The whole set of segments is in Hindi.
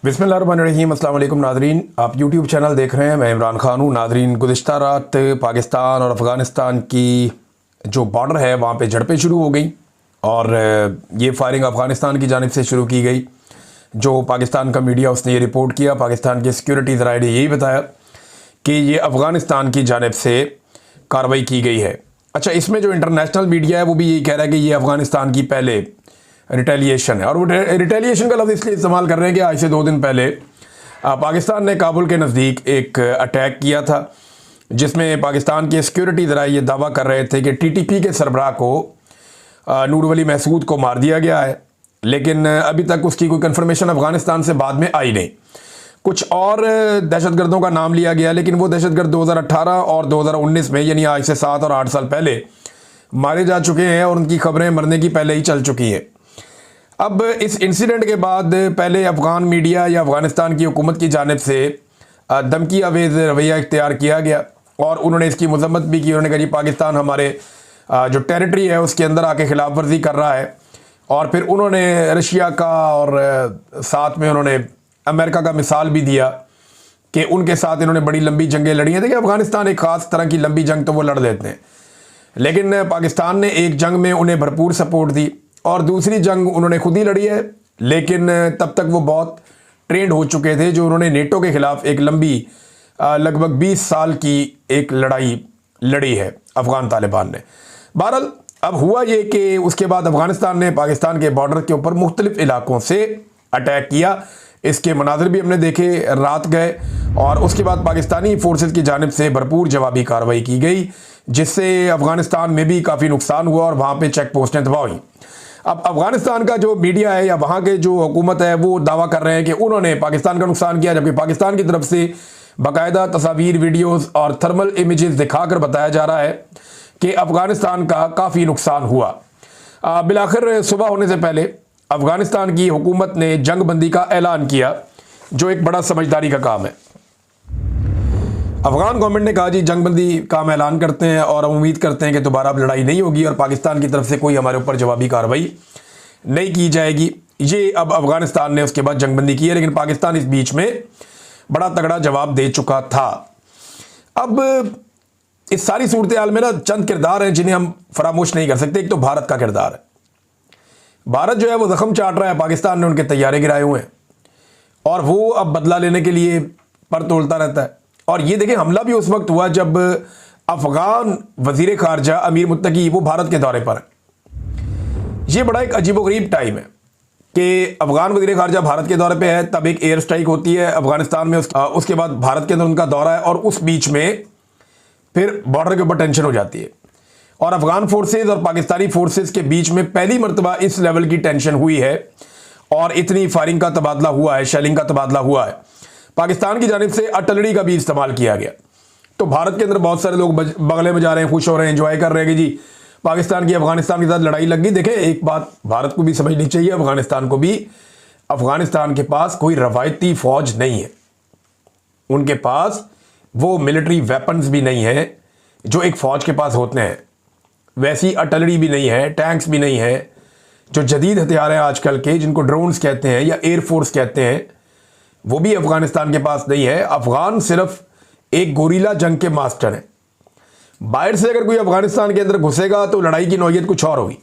बिस्मिल्लाहिर्रहमानिर्रहीम। अस्सलाम वालेकुम नादरीन, आप यूट्यूब चैनल देख रहे हैं। मैं इमरान खान हूँ। नादरीन, गुज़िश्ता रात पाकिस्तान और अफ़गानिस्तान की जो बॉर्डर है वहाँ पे झड़पें शुरू हो गई और ये फायरिंग अफ़गानिस्तान की जानिब से शुरू की गई। जो पाकिस्तान का मीडिया उसने ये रिपोर्ट किया, पाकिस्तान के सिक्योरिटी ज़राए ने यही बताया कि ये अफ़गानिस्तान की जानिब से कार्रवाई की गई है। अच्छा, इसमें जो इंटरनेशनल मीडिया है वो भी यही कह रहा है कि ये अफ़गानिस्तान की पहले रिटेलिएशन है, और वो रिटेलिएशन का लफ्ज़ इसलिए इस्तेमाल कर रहे हैं कि आज से 2 दिन पहले पाकिस्तान ने काबुल के नज़दीक एक अटैक किया था, जिसमें पाकिस्तान के सिक्योरिटी ज़राए ये दावा कर रहे थे कि टीटीपी के सरबराह को नूर वली महसूद को मार दिया गया है, लेकिन अभी तक उसकी कोई कंफर्मेशन अफ़गानिस्तान से बाद में आई नहीं। कुछ और दहशतगर्दों का नाम लिया गया, लेकिन वो दहशतगर्द 2018 और 2019 में, यानी आज से 7 और 8 साल पहले मारे जा चुके हैं और उनकी खबरें मरने की पहले ही चल चुकी हैं। अब इस इंसिडेंट के बाद पहले अफ़गान मीडिया या अफ़गानिस्तान की हुकूमत की जानिब से धमकी आवेज़ रवैया इख्तियार किया गया और उन्होंने इसकी मजम्मत भी की। उन्होंने कहा जी पाकिस्तान हमारे जो टेरिटरी है उसके अंदर आके खिलाफ वर्जी कर रहा है, और फिर उन्होंने रशिया का और साथ में उन्होंने अमेरिका का मिसाल भी दिया कि उनके साथ इन्होंने बड़ी लंबी जंगें लड़ी हैं। देखिए, अफ़गानिस्तान एक ख़ास तरह की लंबी जंग तो वो लड़ लेते हैं, लेकिन पाकिस्तान ने एक जंग में उन्हें भरपूर सपोर्ट दी और दूसरी जंग उन्होंने खुद ही लड़ी है, लेकिन तब तक वो बहुत ट्रेंड हो चुके थे। जो उन्होंने नेटो के ख़िलाफ़ एक लंबी लगभग 20 साल की एक लड़ाई लड़ी है अफ़गान तालिबान ने। बहरहाल अब हुआ ये कि उसके बाद अफ़गानिस्तान ने पाकिस्तान के बॉर्डर के ऊपर मुख्तलिफ़ इलाकों से अटैक किया। इसके मनाज़िर भी हमने देखे, रात गए, और उसके बाद पाकिस्तानी फ़ोर्सेस की जानिब से भरपूर जवाबी कार्रवाई की गई, जिससे अफ़गानिस्तान में भी काफ़ी नुकसान हुआ और वहाँ पर चेक पोस्टें तबाह हुई। अब अफ़गानिस्तान का जो मीडिया है या वहाँ के जो हुकूमत है वो दावा कर रहे हैं कि उन्होंने पाकिस्तान का नुकसान किया, जबकि पाकिस्तान की तरफ से बाकायदा तस्वीर, वीडियोस और थर्मल इमेजेस दिखाकर बताया जा रहा है कि अफ़गानिस्तान का काफ़ी नुकसान हुआ। बिलाखिर सुबह होने से पहले अफ़गानिस्तान की हुकूमत ने जंग बंदी का ऐलान किया, जो एक बड़ा समझदारी का काम है। अफ़गान गवर्नमेंट ने कहा जी जंग बंदी का हम ऐलान करते हैं और हम उम्मीद करते हैं कि दोबारा अब लड़ाई नहीं होगी और पाकिस्तान की तरफ से कोई हमारे ऊपर जवाबी कार्रवाई नहीं की जाएगी। ये अब अफ़गानिस्तान ने उसके बाद जंग बंदी की है, लेकिन पाकिस्तान इस बीच में बड़ा तगड़ा जवाब दे चुका था। अब इस सारी सूरत हाल में ना चंद किरदार हैं जिन्हें हम फरामोश नहीं कर सकते। एक तो भारत का किरदार है। भारत जो है वो जख्म चाट रहा है, पाकिस्तान ने उनके तैयारे गिराए हुए हैं और वो अब बदला लेने के लिए पर तोलता रहता है। और ये देखिए, हमला भी उस वक्त हुआ जब अफगान वजीर खारजा अमीर मुत्तकी वो भारत के दौरे पर है। ये बड़ा एक अजीबोगरीब टाइम है कि अफगान वजीर खारजा भारत के दौरे पे है, तब एक एयर स्ट्राइक होती है अफगानिस्तान में, उसके बाद भारत के अंदर उनका दौरा है और उस बीच में फिर बॉर्डर के ऊपर टेंशन हो जाती है और अफगान फोर्सेज और पाकिस्तानी फोर्सेज के बीच में पहली मरतबा इस लेवल की टेंशन हुई है और इतनी फायरिंग का तबादला हुआ है, शेलिंग का तबादला हुआ है। पाकिस्तान की जानिब से अटलरी का भी इस्तेमाल किया गया। तो भारत के अंदर बहुत सारे लोग बगले में जा रहे हैं, खुश हो रहे हैं, एंजॉय कर रहे हैं कि जी पाकिस्तान की अफगानिस्तान के साथ लड़ाई लग गई। देखें, एक बात भारत को भी समझनी चाहिए, अफगानिस्तान को भी, अफगानिस्तान के पास कोई रवायती फौज नहीं है। उनके पास वो मिलिट्री वेपन्स भी नहीं है जो एक फौज के पास होते हैं, वैसी अटलरी भी नहीं है, टैंक्स भी नहीं है। जो जदीद हथियार हैं आजकल के, जिनको ड्रोन्स कहते हैं या एयरफोर्स कहते हैं, वो भी अफगानिस्तान के पास नहीं है। अफगान सिर्फ एक गोरीला जंग के मास्टर हैं। बाहर से अगर कोई अफगानिस्तान के अंदर घुसेगा तो लड़ाई की नौयत कुछ और होगी।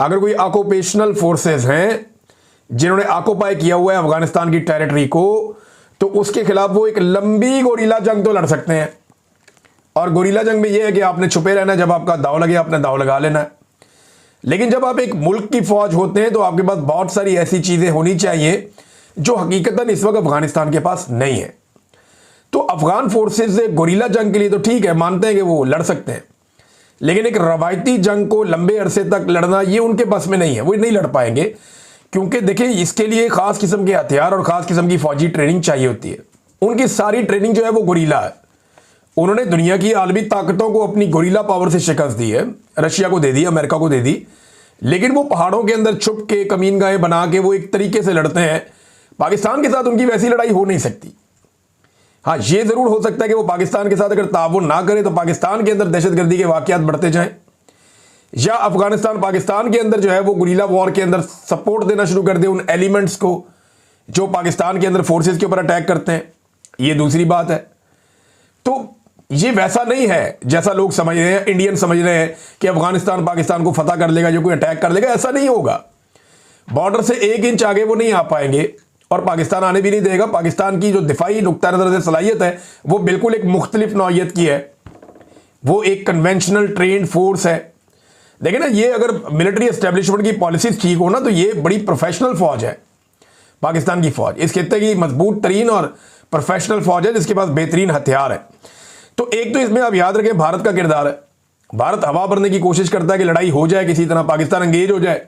अगर कोई ऑक्यूपेशनल फोर्सेस हैं जिन्होंने ऑक्यूपाई किया हुआ है अफगानिस्तान की टेरिटरी को, तो उसके खिलाफ वो एक लंबी गोरीला जंग तो लड़ सकते हैं। और गोरीला जंग में यह है कि आपने छुपे रहना है, जब आपका दाव लगे आपने दाव लगा लेना है। लेकिन जब आप एक मुल्क की फौज होते हैं तो आपके पास बहुत सारी ऐसी चीजें होनी चाहिए जो हकीकतन इस वक्त अफगानिस्तान के पास नहीं है। तो अफगान फोर्सेस गोरीला जंग के लिए तो ठीक है, मानते हैं कि वो लड़ सकते हैं, लेकिन एक रवायती जंग को लंबे अरसे तक लड़ना ये उनके बस में नहीं है, वो नहीं लड़ पाएंगे। क्योंकि देखिए, इसके लिए खास किस्म के हथियार और खास किस्म की फौजी ट्रेनिंग चाहिए होती है। उनकी सारी ट्रेनिंग जो है वो गोरीला है। उन्होंने दुनिया की आलमी ताकतों को अपनी गोरीला पावर से शिकस्त दी है, रशिया को दे दी, अमेरिका को दे दी, लेकिन वो पहाड़ों के अंदर छुप के कमीनगाहें बना के वो एक तरीके से लड़ते हैं। पाकिस्तान के साथ उनकी वैसी लड़ाई हो नहीं सकती। हाँ, ये जरूर हो सकता है कि वो पाकिस्तान के साथ अगर ताउन ना करे तो पाकिस्तान के अंदर दहशतगर्दी के वाकयात बढ़ते जाएं, या अफगानिस्तान पाकिस्तान के अंदर जो है वो गुरीला वॉर के अंदर सपोर्ट देना शुरू कर दे उन एलिमेंट्स को जो पाकिस्तान के अंदर फोर्सेस के ऊपर अटैक करते हैं, ये दूसरी बात है। तो ये वैसा नहीं है जैसा लोग समझ रहे हैं, इंडियन समझ रहे हैं कि अफगानिस्तान पाकिस्तान को फतह कर लेगा, जो कोई अटैक कर लेगा, ऐसा नहीं होगा। बॉर्डर से 1 इंच आगे वो नहीं आ पाएंगे और पाकिस्तान आने भी नहीं देगा। पाकिस्तान की जो दिफाई नुक्ता नज़र से सलाहियत है वो बिल्कुल एक मुख्तलिफ नौइयत की है, वो एक कन्वेंशनल ट्रेंड फोर्स है। देखिए ना, ये अगर मिलिट्री एस्टेब्लिशमेंट की पॉलिसीज ठीक हो ना तो ये बड़ी प्रोफेशनल फौज है पाकिस्तान की फौज, इस खित्ते की मजबूत तरीन और प्रोफेशनल फौज है जिसके पास बेहतरीन हथियार है। तो एक तो इसमें आप याद रखें भारत का किरदार है। भारत हवा भरने की कोशिश करता है कि लड़ाई हो जाए, किसी तरह पाकिस्तान एंगेज हो जाए।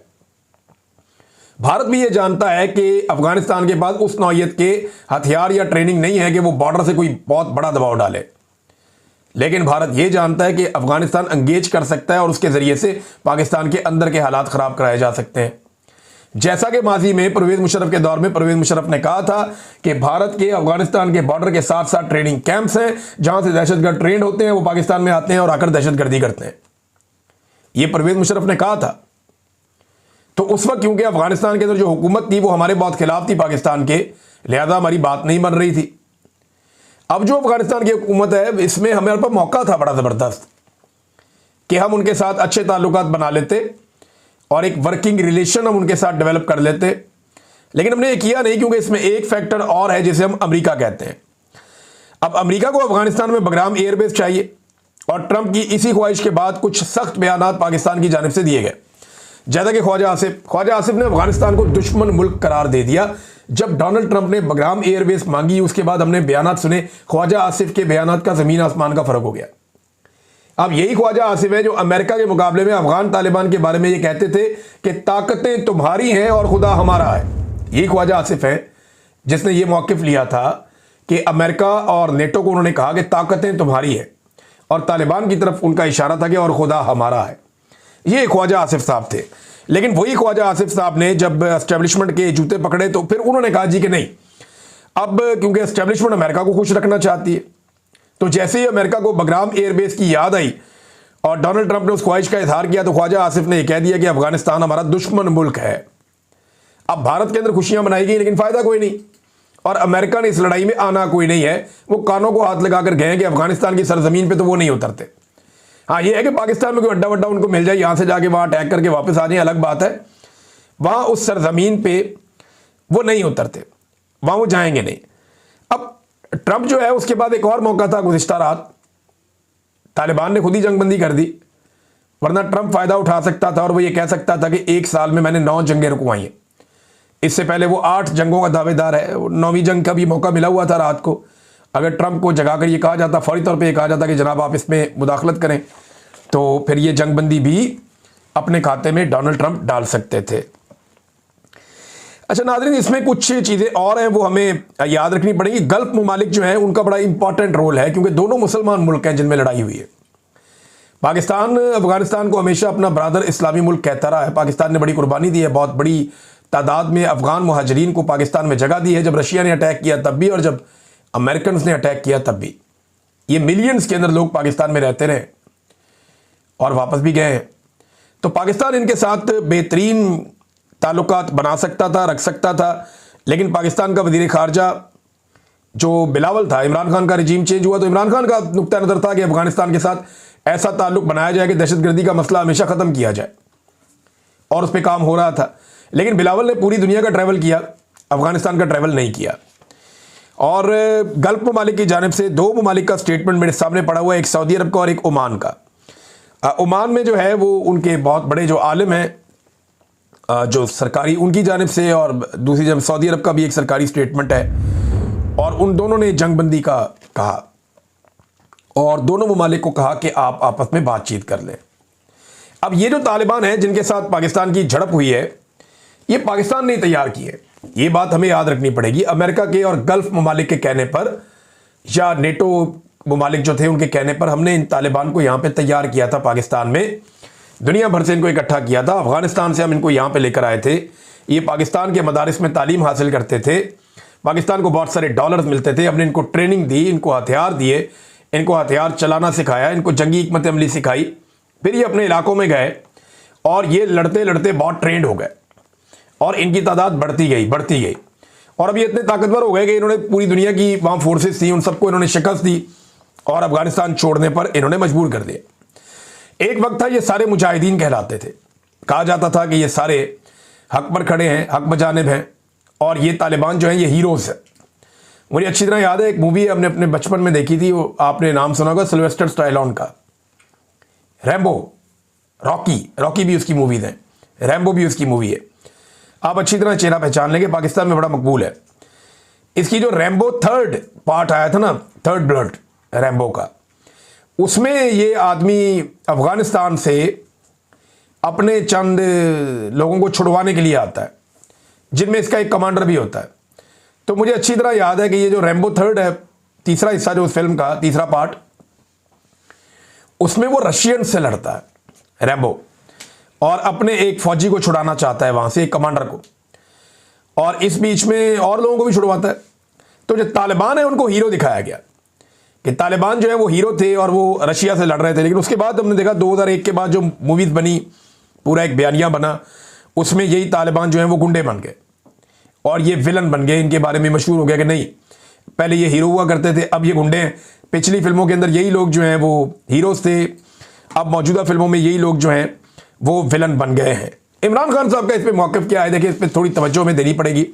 भारत भी ये जानता है कि अफगानिस्तान के पास उस नौइयत के हथियार या ट्रेनिंग नहीं है कि वो बॉर्डर से कोई बहुत बड़ा दबाव डाले, लेकिन भारत ये जानता है कि अफगानिस्तान एंगेज कर सकता है और उसके जरिए से पाकिस्तान के अंदर के हालात खराब कराए जा सकते हैं। जैसा कि माजी में परवेज मुशर्रफ के दौर में परवेज मुशर्रफ ने कहा था कि भारत के अफगानिस्तान के बॉर्डर के साथ साथ ट्रेनिंग कैंप्स हैं जहां से दहशतगर्द ट्रेंड होते हैं, वो पाकिस्तान में आते हैं और आकर दहशतगर्दी करते हैं। ये परवेज मुशर्रफ ने कहा था। तो उस वक्त क्योंकि अफगानिस्तान के अंदर जो हुकूमत थी वो हमारे बहुत खिलाफ थी पाकिस्तान के, लिहाजा हमारी बात नहीं बन रही थी। अब जो अफगानिस्तान की हुकूमत है इसमें हमारे पास मौका था बड़ा ज़बरदस्त कि हम उनके साथ अच्छे ताल्लुकात बना लेते और एक वर्किंग रिलेशन हम उनके साथ डेवलप कर लेते, लेकिन हमने ये किया नहीं क्योंकि इसमें एक फैक्टर और है जिसे हम अमेरिका कहते हैं। अब अमेरिका को अफगानिस्तान में बगराम एयरबेस चाहिए और ट्रंप की इसी ख्वाहिश के बाद कुछ सख्त बयानात पाकिस्तान की जानिब से दिए गए। जैसा कि ख्वाजा आसिफ ने अफगानिस्तान को दुश्मन मुल्क करार दे दिया। जब डोनाल्ड ट्रंप ने बगराम एयरबेस मांगी उसके बाद हमने बयानात सुने, ख्वाजा आसिफ के बयानात का जमीन आसमान का फर्क हो गया। अब यही ख्वाजा आसिफ है जो अमेरिका के मुकाबले में अफगान तालिबान के बारे में ये कहते थे कि ताकतें तुम्हारी हैं और खुदा हमारा है। यही ख्वाजा आसिफ है जिसने ये मौक़िफ़ लिया था कि अमेरिका और नेटो को उन्होंने कहा कि ताकतें तुम्हारी है और तालिबान की तरफ उनका इशारा था कि और खुदा हमारा है। ये ख्वाजा आसिफ साहब थे। लेकिन वही ख्वाजा आसिफ साहब ने जब एस्टेब्लिशमेंट के जूते पकड़े तो फिर उन्होंने कहा जी कि नहीं, अब क्योंकि एस्टेब्लिशमेंट अमेरिका को खुश रखना चाहती है, तो जैसे ही अमेरिका को बगराम एयरबेस की याद आई और डोनाल्ड ट्रंप ने उस ख्वाहिश का इजहार किया तो ख्वाजा आसिफ ने यह कह दिया कि अफगानिस्तान हमारा दुश्मन मुल्क है। अब भारत के अंदर खुशियां मनाई गई लेकिन फायदा कोई नहीं और अमेरिका ने इस लड़ाई में आना कोई नहीं है। वो कानों को हाथ लगाकर गए कि अफगानिस्तान की सरजमीन पे तो वो नहीं उतरते। हाँ, ये है कि पाकिस्तान में कोई अड्डा वड्डा उनको मिल जाए, यहाँ से जाके वहाँ अटैक करके वापस आ जाए, अलग बात है। वहाँ उस सरजमीन पे वो नहीं उतरते, वहाँ वो जाएंगे नहीं। अब ट्रंप जो है उसके बाद एक और मौका था गुज़िश्ता रात, तालिबान ने खुद ही जंगबंदी कर दी, वरना ट्रंप फ़ायदा उठा सकता था और वो ये कह सकता था कि 1 साल में मैंने 9 जंगें रुकवाई हैं। इससे पहले वो 8 जंगों का दावेदार है। 9वीं जंग का भी मौका मिला हुआ था रात को। अगर ट्रंप को जगाकर ये कहा जाता, फौरी तौर पे ये कहा जाता कि जनाब आप इसमें मुदाखलत करें, तो फिर ये जंगबंदी भी अपने खाते में डोनाल्ड ट्रंप डाल सकते थे। अच्छा नाज़रीन, इसमें कुछ चीज़ें और हैं वो हमें याद रखनी पड़ेगी। गल्फ ममालिक जो हैं उनका बड़ा इंपॉर्टेंट रोल है क्योंकि दोनों मुसलमान मुल्क हैं जिनमें लड़ाई हुई है। पाकिस्तान अफगानिस्तान को हमेशा अपना ब्रादर इस्लामी मुल्क कहता रहा है। पाकिस्तान ने बड़ी कुर्बानी दी है, बहुत बड़ी तादाद में अफगान मुहाजिरीन को पाकिस्तान में जगह दी है। जब रशिया ने अटैक किया तब भी और जब अमेरिकन ने अटैक किया तब भी। ये मिलियंस के अंदर लोग पाकिस्तान में रहते रहे और वापस भी गए हैं। तो पाकिस्तान इनके साथ बेहतरीन ताल्लुकात बना सकता था, रख सकता था, लेकिन पाकिस्तान का वज़ीर ख़ारजा जो बिलावल था, इमरान खान का रिजीम चेंज हुआ तो इमरान खान का नुक्ता नज़र था कि अफगानिस्तान के साथ ऐसा ताल्लुक बनाया जाए कि दहशतगर्दी का मसला हमेशा ख़त्म किया जाए और उस पर काम हो रहा था। लेकिन बिलावल ने पूरी दुनिया का ट्रैवल किया, अफगानिस्तान का ट्रैवल नहीं किया। और गल्फ ममालिक की जानिब से 2 ममालिक का स्टेटमेंट मेरे सामने पड़ा हुआ है, एक सऊदी अरब का और एक ओमान का। ओमान में जो है वो उनके बहुत बड़े जो आलिम हैं जो सरकारी उनकी जानिब से, और दूसरी जानब सऊदी अरब का भी एक सरकारी स्टेटमेंट है और उन दोनों ने जंगबंदी का कहा और दोनों ममालिक को कहा कि आप आपस में बातचीत कर लें। अब ये जो तालिबान हैं जिनके साथ पाकिस्तान की झड़प हुई है, ये पाकिस्तान ने तैयार की है, ये बात हमें याद रखनी पड़ेगी। अमेरिका के और गल्फ ममालिक के कहने पर या नेटो ममालिक जो थे उनके कहने पर हमने इन तालिबान को यहाँ पे तैयार किया था। पाकिस्तान में दुनिया भर से इनको इकट्ठा किया था, अफगानिस्तान से हम इनको यहाँ पे लेकर आए थे। ये पाकिस्तान के मदारिस में तालीम हासिल करते थे, पाकिस्तान को बहुत सारे डॉलर्स मिलते थे, हमने इनको ट्रेनिंग दी, इनको हथियार दिए, इनको हथियार चलाना सिखाया, इनको जंगी हिकमत अमली सिखाई। फिर ये अपने इलाकों में गए और ये लड़ते लड़ते बहुत ट्रेंड हो गए और इनकी तादाद बढ़ती गई और अब ये इतने ताकतवर हो गए कि इन्होंने पूरी दुनिया की वहाँ फोर्सेस थी, उन सबको इन्होंने शिकस्त दी और अफगानिस्तान छोड़ने पर इन्होंने मजबूर कर दिया। एक वक्त था ये सारे मुजाहिदीन कहलाते थे, कहा जाता था कि ये सारे हक पर खड़े हैं, हक बजानिब हैं, और ये तालिबान जो हैं ये हीरोज़ है। मुझे अच्छी तरह याद है, एक मूवी हमने अपने बचपन में देखी थी, वो आपने नाम सुना होगा, सिल्वेस्टर स्टैलोन का, रैम्बो, रॉकी भी उसकी मूवीज है, रैम्बो भी उसकी मूवी है। आप अच्छी तरह चेहरा पहचान लेंगे, पाकिस्तान में बड़ा मकबूल है। इसकी जो रैम्बो थर्ड पार्ट आया था ना, थर्ड ब्लड रैम्बो का, उसमें ये आदमी अफगानिस्तान से अपने चंद लोगों को छुड़वाने के लिए आता है, जिनमें इसका एक कमांडर भी होता है। तो मुझे अच्छी तरह याद है कि ये जो रैम्बो थर्ड है, तीसरा हिस्सा जो उस फिल्म का तीसरा पार्ट, उसमें वो रशियन से लड़ता है रैम्बो, और अपने एक फौजी को छुड़ाना चाहता है वहां से, एक कमांडर को, और इस बीच में और लोगों को भी छुड़वाता है। तो जो तालिबान है उनको हीरो दिखाया गया कि तालिबान जो है वो हीरो थे और वो रशिया से लड़ रहे थे। लेकिन उसके बाद हमने देखा 2001 के बाद जो मूवीज बनी, पूरा एक बयानिया बना, उसमें यही तालिबान जो है वो गुंडे बन गए और ये विलन बन गए। इनके बारे में मशहूर हो गया कि नहीं, पहले ये हीरो हुआ करते थे, अब ये गुंडे हैं। पिछली फिल्मों के अंदर यही लोग जो हैं वो हीरोज थे, अब मौजूदा फिल्मों में यही लोग जो हैं वो विलन बन गए हैं। इमरान खान साहब का इस पर मौक़िफ़ क्या है, देखिए, इस पर थोड़ी तवज्जो में देनी पड़ेगी।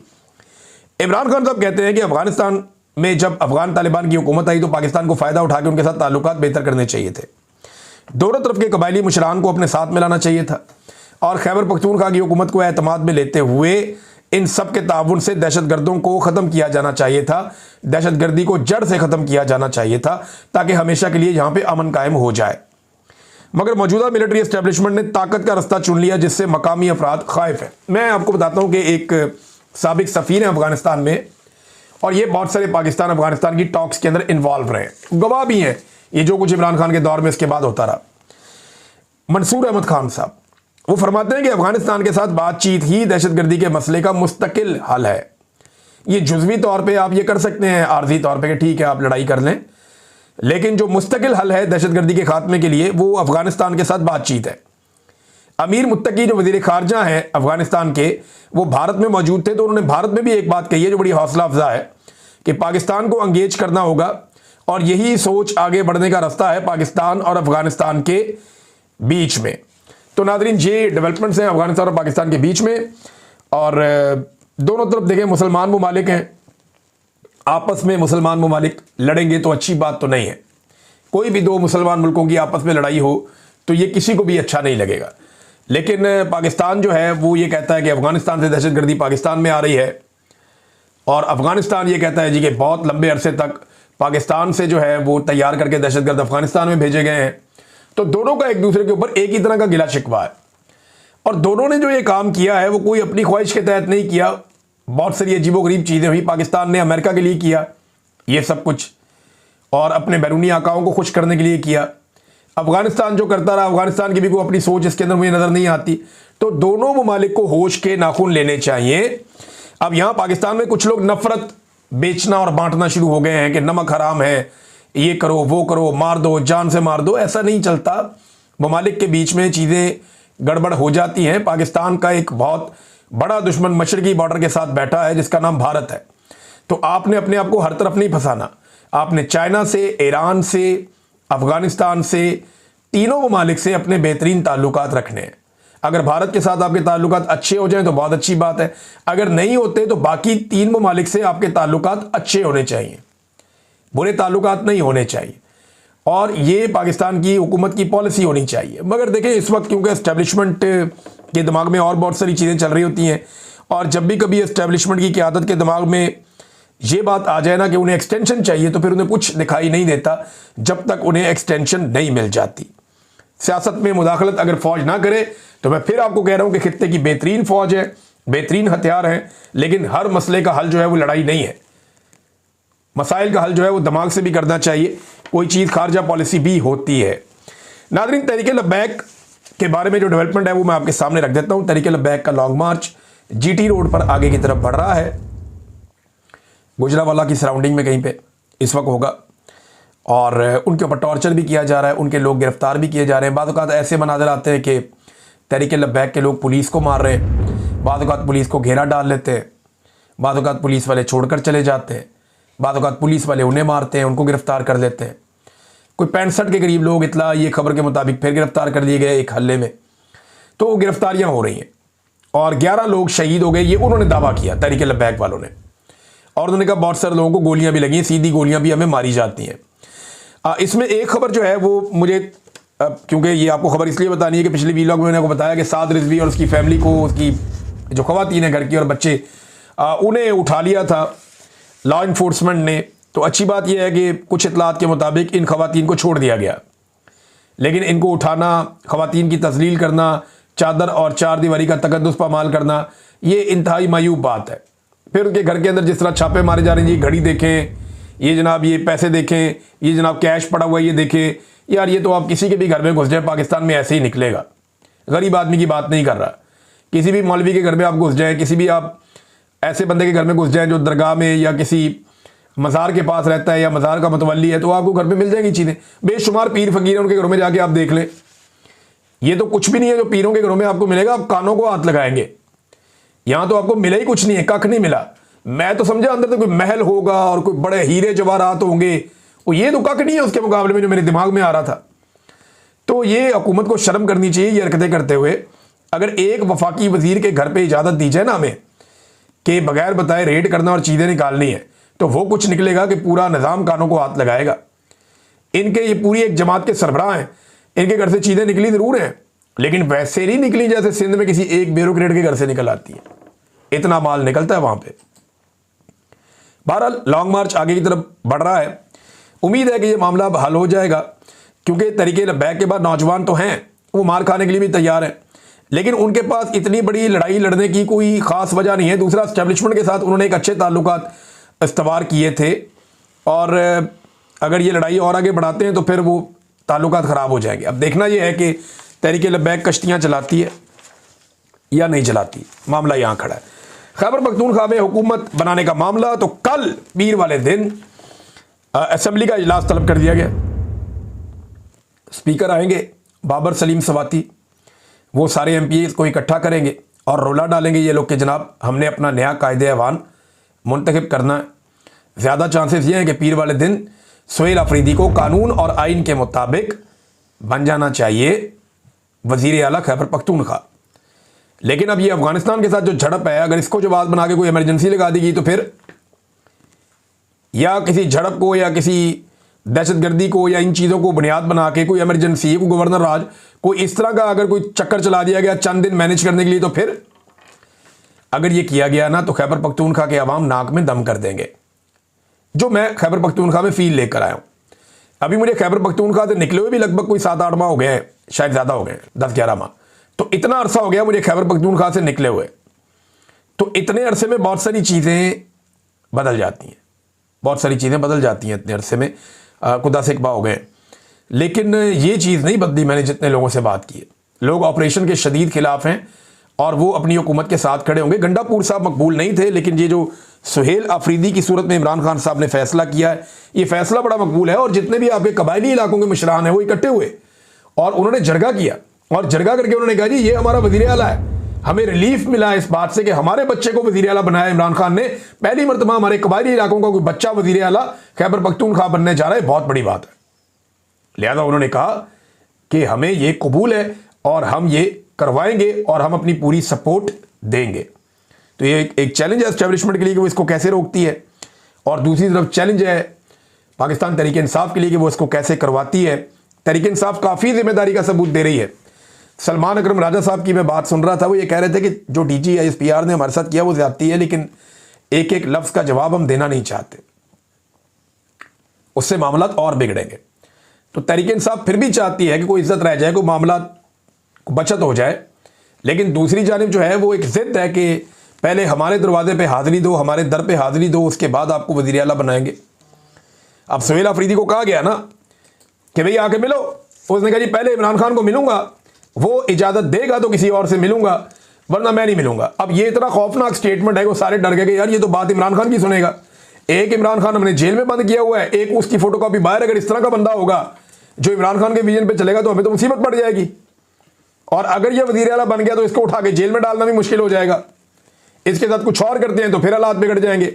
इमरान खान साहब कहते हैं कि अफगानिस्तान में जब अफगान तालिबान की हुकूमत आई तो पाकिस्तान को फ़ायदा उठा के उनके साथ ताल्लुकात बेहतर करने चाहिए थे, दोनों तरफ के कबायली मुशरान को अपने साथ मिलाना चाहिए था, और खैबर पख्तूनख्वा की हुकूमत को एतमाद में लेते हुए इन सब के ताउन से दहशतगर्दों को ख़त्म किया जाना चाहिए था, दहशतगर्दी को जड़ से ख़त्म किया जाना चाहिए था, ताकि हमेशा के लिए यहाँ पे अमन कायम हो जाए। मगर मौजूदा मिलिट्री एस्टेब्लिशमेंट ने ताकत का रास्ता चुन लिया, जिससे मकामी अफराद खाइफ है। मैं आपको बताता हूँ कि एक साबिक सफ़ीर है अफगानिस्तान में, और ये बहुत सारे पाकिस्तान अफगानिस्तान की टॉक्स के अंदर इन्वॉल्व रहे, गवाह भी हैं ये जो कुछ इमरान खान के दौर में इसके बाद होता रहा। मंसूर अहमद खान साहब वो फरमाते हैं कि अफगानिस्तान के साथ बातचीत ही दहशतगर्दी के मसले का मुस्तकिल हल है। ये जुज़वी तौर पे आप ये कर सकते हैं, आर्जी तौर पे कि ठीक है आप लड़ाई कर लें, लेकिन जो मुस्तकिल हल है दहशतगर्दी के खात्मे के लिए वो अफगानिस्तान के साथ बातचीत है। अमीर मुत्तकी जो वज़ीर ख़ारजा हैं अफगानिस्तान के, वो भारत में मौजूद थे, तो उन्होंने भारत में भी एक बात कही है जो बड़ी हौसला अफजा है कि पाकिस्तान को अंगेज करना होगा, और यही सोच आगे बढ़ने का रास्ता है पाकिस्तान और अफगानिस्तान के बीच में। तो नाज़रीन, ये डेवलपमेंट्स हैं अफगानिस्तान और पाकिस्तान के बीच में, और दोनों तरफ देखें मुसलमान ममालिक हैं, आपस में मुसलमान ममालिक लड़ेंगे तो अच्छी बात तो नहीं है। कोई भी दो मुसलमान मुल्कों की आपस में लड़ाई हो तो ये किसी को भी अच्छा नहीं लगेगा। लेकिन पाकिस्तान जो है वो ये कहता है कि अफगानिस्तान से दहशतगर्दी पाकिस्तान में आ रही है, और अफगानिस्तान ये कहता है जी कि बहुत लंबे अरसे तक पाकिस्तान से जो है वो तैयार करके दहशतगर्द अफगानिस्तान में भेजे गए हैं। तो दोनों का एक दूसरे के ऊपर एक ही तरह का गिला शिकवा है, और दोनों ने जो ये काम किया है वो कोई अपनी ख्वाहिश के तहत नहीं किया। बहुत सारी अजीबोगरीब चीज़ें हुई, पाकिस्तान ने अमेरिका के लिए किया ये सब कुछ, और अपने बैरूनी आकाओं को खुश करने के लिए किया। अफगानिस्तान जो करता रहा, अफगानिस्तान की भी कोई अपनी सोच इसके अंदर मुझे नज़र नहीं आती। तो दोनों ममालिक को होश के नाखून लेने चाहिए। अब यहाँ पाकिस्तान में कुछ लोग नफरत बेचना और बांटना शुरू हो गए हैं कि नमक हराम है, ये करो वो करो, मार दो, जान से मार दो। ऐसा नहीं चलता, ममालिक के बीच में चीज़ें गड़बड़ हो जाती हैं। पाकिस्तान का एक बहुत बड़ा दुश्मन मशरकी बॉर्डर के साथ बैठा है जिसका नाम भारत है। तो आपने अपने आप को हर तरफ नहीं फंसाना, आपने चाइना से, ईरान से, अफगानिस्तान से, तीनों ममालिक से अपने बेहतरीन ताल्लुकात रखने हैं। अगर भारत के साथ आपके ताल्लुकात अच्छे हो जाएं तो बहुत अच्छी बात है, अगर नहीं होते तो बाकी तीन ममालिक से आपके ताल्लुकात अच्छे होने चाहिए, बुरे ताल्लुकात नहीं होने चाहिए, और ये पाकिस्तान की हुकूमत की पॉलिसी होनी चाहिए। मगर देखें इस वक्त क्योंकि एस्टेब्लिशमेंट के दिमाग में और बहुत सारी चीज़ें चल रही होती हैं, और जब भी कभी एस्टेब्लिशमेंट की क़यादत के दिमाग में ये बात आ जाए ना कि उन्हें एक्सटेंशन चाहिए, तो फिर उन्हें कुछ दिखाई नहीं देता जब तक उन्हें एक्सटेंशन नहीं मिल जाती। सियासत में मुदाखलत अगर फ़ौज ना करे तो मैं फिर आपको कह रहा हूँ कि खित्ते की बेहतरीन फ़ौज है, बेहतरीन हथियार हैं, लेकिन हर मसले का हल जो है वो लड़ाई नहीं है। मसाइल का हल जो है वो दिमाग से भी करना चाहिए, कोई चीज़ खारजा पॉलिसी भी होती है। नाज़रीन, तहरीक लब्बैक के बारे में जो डेवलपमेंट है वो मैं आपके सामने रख देता हूँ। तहरीक लब्बैक का लॉन्ग मार्च GT रोड पर आगे की तरफ बढ़ रहा है, गुजरावाला की सराउंडिंग में कहीं पे इस वक्त होगा, और उनके ऊपर टॉर्चर भी किया जा रहा है, उनके लोग गिरफ्तार भी किए जा रहे हैं। बाद औक़ात ऐसे मनाज़र आते हैं कि तहरीक लब्बैक के लोग पुलिस को मार रहे हैं, बाद औक़ात पुलिस को घेरा डाल लेते हैं, बाद औक़ात पुलिस वाले छोड़कर चले जाते हैं, बाद औक़ात पुलिस वाले उन्हें मारते हैं, उनको गिरफ्तार कर लेते हैं। कोई 65 के करीब लोग इतला ये खबर के मुताबिक फिर गिरफ्तार कर लिए गए एक हल्ले में। तो गिरफ्तारियां हो रही हैं और 11 लोग शहीद हो गए, ये उन्होंने दावा किया तहरीक लब्बैक वालों ने। और उन्होंने कहा बहुत सारे लोगों को गोलियां भी लगी हैं, सीधी गोलियां भी हमें मारी जाती हैं। इसमें एक खबर जो है वो मुझे, क्योंकि ये आपको खबर इसलिए बतानी है कि पिछले वीलॉग में मैंने आपको बताया कि साद रिजवी और उसकी फैमिली को, उसकी जो खवातीन है घर की और बच्चे, उन्हें उठा लिया था लॉ इन्फोर्समेंट ने। तो अच्छी बात यह है कि कुछ इतलात के मुताबिक इन खवातीन को छोड़ दिया गया, लेकिन इनको उठाना, खवातीन की तस्लील करना, चादर और चार दीवारी का तकद्दुस पामाल करना, ये इंतहाई मायूब बात है। फिर उनके घर के अंदर जिस तरह छापे मारे जा रहे हैं, ये घड़ी देखें, ये जनाब ये पैसे देखें, ये जनाब कैश पड़ा हुआ है ये देखें। यार ये तो आप किसी के भी घर में घुस जाए पाकिस्तान में ऐसे ही निकलेगा। गरीब आदमी की बात नहीं कर रहा, किसी भी मौलवी के घर में आप घुस जाएँ, किसी भी आप ऐसे बंदे के घर में घुस जाएँ जो दरगाह में या किसी मज़ार के पास रहता है या मज़ार का मतवली है, तो आपको घर पे मिल जाएंगी चीज़ें। बेशुमार पीर फकीर हैं, उनके घरों में जाके आप देख लें, ये तो कुछ भी नहीं है जो पीरों के घरों में आपको मिलेगा। आप कानों को हाथ लगाएंगे, यहां तो आपको मिला ही कुछ नहीं है, कख नहीं मिला। मैं तो समझा अंदर तो कोई महल होगा और कोई बड़े हीरे जवाहरात होंगे, और ये तो कख नहीं है उसके मुकाबले में जो मेरे दिमाग में आ रहा था। तो ये हुकूमत को शर्म करनी चाहिए ये हरकतें करते हुए। अगर एक वफाकी वजीर के घर पर इजाज़त दी जाए ना हमें कि बगैर बताए रेड करना और चीज़ें निकालनी है, तो वो कुछ निकलेगा कि पूरा निज़ाम कानों को हाथ लगाएगा। इनके ये पूरी एक जमात के सरबराह हैं, इनके घर से चीज़ें निकली ज़रूर हैं, लेकिन वैसे नहीं निकली जैसे सिंध में किसी एक ब्यूरोक्रेट के घर से निकल आती है। इतना माल निकलता है वहां पे। बहरहाल लॉन्ग मार्च आगे की तरफ बढ़ रहा है। उम्मीद है कि ये मामला अब हल हो जाएगा, क्योंकि तहरीक लब्बैक के बाद नौजवान तो हैं, वो मार खाने के लिए भी तैयार हैं, लेकिन उनके पास इतनी बड़ी लड़ाई लड़ने की कोई ख़ास वजह नहीं है। दूसरा, एस्टेब्लिशमेंट के साथ उन्होंने एक अच्छे ताल्लुकात इस्तवार किए थे, और अगर ये लड़ाई और आगे बढ़ाते हैं तो फिर वो ताल्लुकात ख़राब हो जाएंगे। अब देखना यह है कि तहरीक लब्बैक कश्तियाँ चलाती है या नहीं चलाती, मामला यहाँ खड़ा है। खैबर पख्तूनख्वा में हुकूमत बनाने का मामला, तो कल पीर वाले दिन असेंबली का इजलास तलब कर दिया गया। स्पीकर आएंगे बाबर सलीम सवाती, वो सारे MPs को इकट्ठा करेंगे और रोला डालेंगे ये लोग कि जनाब हमने अपना नया कायदे ऐवान मुंतखब करना है। ज़्यादा चांसेस ये हैं कि पीर वाले दिन सुहेल अफरीदी को कानून और आइन के मुताबिक बन जाना चाहिए वज़ीर आला खैबर पख्तूनख्वा। लेकिन अब ये अफगानिस्तान के साथ जो झड़प है, अगर इसको जवाब बना के कोई इमरजेंसी लगा दी गई तो फिर या किसी झड़प को या किसी दहशतगर्दी को या इन चीज़ों को बुनियाद बना के कोई इमरजेंसी, कोई गवर्नर राज, कोई इस तरह का अगर कोई चक्कर चला दिया गया चंद दिन मैनेज करने के लिए, तो फिर अगर ये किया गया ना तो खैबर पख्तूनख्वा के अवाम नाक में दम कर देंगे, जो मैं खैबर पख्तूनख्वा में फील लेकर आया हूँ। अभी मुझे खैबर पख्तूनख्वा से निकले हुए भी लगभग कोई 7-8 माह हो गए हैं, शायद ज़्यादा हो गए, 10-11 माह। तो इतना अरसा हो गया मुझे खैबर पख्तूनख्वा से निकले हुए। तो इतने अरसे में बहुत सारी चीज़ें बदल जाती हैं, बहुत सारी चीज़ें बदल जाती हैं इतने अरसे में, खुदा से इकबा हो गए। लेकिन ये चीज़ नहीं बदली। मैंने जितने लोगों से बात की है, लोग ऑपरेशन के शदीद खिलाफ हैं और वो अपनी हुकूमत के साथ खड़े होंगे। गंडापुर साहब मकबूल नहीं थे, लेकिन ये जो सुहेल अफरीदी की सूरत में इमरान खान साहब ने फैसला किया है, ये फैसला बड़ा मकबूल है। और जितने भी आपके कबायली इलाकों के मुशरान हैं वो इकट्ठे हुए और उन्होंने जरगा किया, और जरगा करके उन्होंने कहा जी ये हमारा वज़ीर आला है, हमें रिलीफ मिला है इस बात से कि हमारे बच्चे को वज़ीर आला बनाया इमरान खान ने। पहली मरतबा हमारे कबायली इलाकों का कोई बच्चा वज़ीर आला खैबर पख्तूनख्वा बनने जा रहा है, बहुत बड़ी बात है। लिहाजा उन्होंने कहा कि हमें ये कबूल है और हम ये करवाएंगे और हम अपनी पूरी सपोर्ट देंगे। तो ये एक चैलेंज है एस्टेब्लिशमेंट के लिए कि वो इसको कैसे रोकती है, और दूसरी तरफ चैलेंज है पाकिस्तान तहरीक इंसाफ के लिए कि वो इसको कैसे करवाती है। तहरीक इंसाफ काफ़ी जिम्मेदारी का सबूत दे रही है। सलमान अकरम राजा साहब की मैं बात सुन रहा था, वो ये कह रहे थे कि जो DG ISPR ने हमारे साथ किया वो ज्यादती है, लेकिन एक एक लफ्ज़ का जवाब हम देना नहीं चाहते, उससे मामला और बिगड़ेंगे। तो तहरीक इंसाफ फिर भी चाहती है कि कोई इज्जत रह जाए, कोई मामला बचत हो जाए, लेकिन दूसरी जानिब जो है वो एक जिद है कि पहले हमारे दरवाजे पे हाजिरी दो, हमारे दर पे हाजिरी दो, उसके बाद आपको वज़ीर आला बनाएंगे। अब सुहेल अफरीदी को कहा गया ना कि भाई आके मिलो, उसने कहा जी पहले इमरान खान को मिलूंगा, वो इजाज़त देगा तो किसी और से मिलूंगा, वरना मैं नहीं मिलूंगा। अब ये इतना खौफनाक स्टेटमेंट है कि वो सारे डर गए कि यार ये तो बात इमरान खान की सुनेगा। एक इमरान खान हमने जेल में बंद किया हुआ है, एक उसकी फोटोकॉपी बाहर। अगर इस तरह का बंदा होगा जो इमरान खान के विजन पे चलेगा तो हमें तो मुसीबत पड़ जाएगी, और अगर ये वज़ीर आला बन गया तो इसको उठा के जेल में डालना भी मुश्किल हो जाएगा। इसके साथ कुछ और करते हैं तो फिर हालात बिगड़ जाएंगे।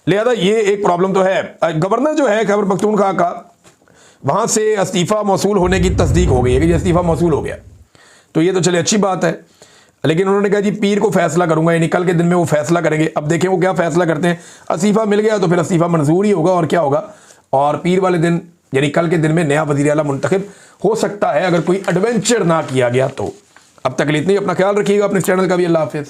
लिहाजा ये एक प्रॉब्लम तो है। गवर्नर जो है खैबर पख्तूनख्वा का, वहाँ से इस्तीफ़ा मौसूल होने की तस्दीक हो गई है कि इस्तीफ़ा मौसूल हो गया, तो ये तो चले अच्छी बात है। लेकिन उन्होंने कहा जी पीर को फैसला करूंगा, यानी कल के दिन में वो फैसला करेंगे। अब देखें वो क्या फैसला करते हैं। इस्तीफ़ा मिल गया तो फिर इस्तीफ़ा मंजूर ही होगा और क्या होगा। और पीर वाले दिन यानी कल के दिन में नया वज़ीर आला मुंतखब हो सकता है, अगर कोई एडवेंचर ना किया गया तो। अब तक इतनी, अपना ख्याल रखिएगा, अपने चैनल का भी। अल्लाह हाफ़िज़।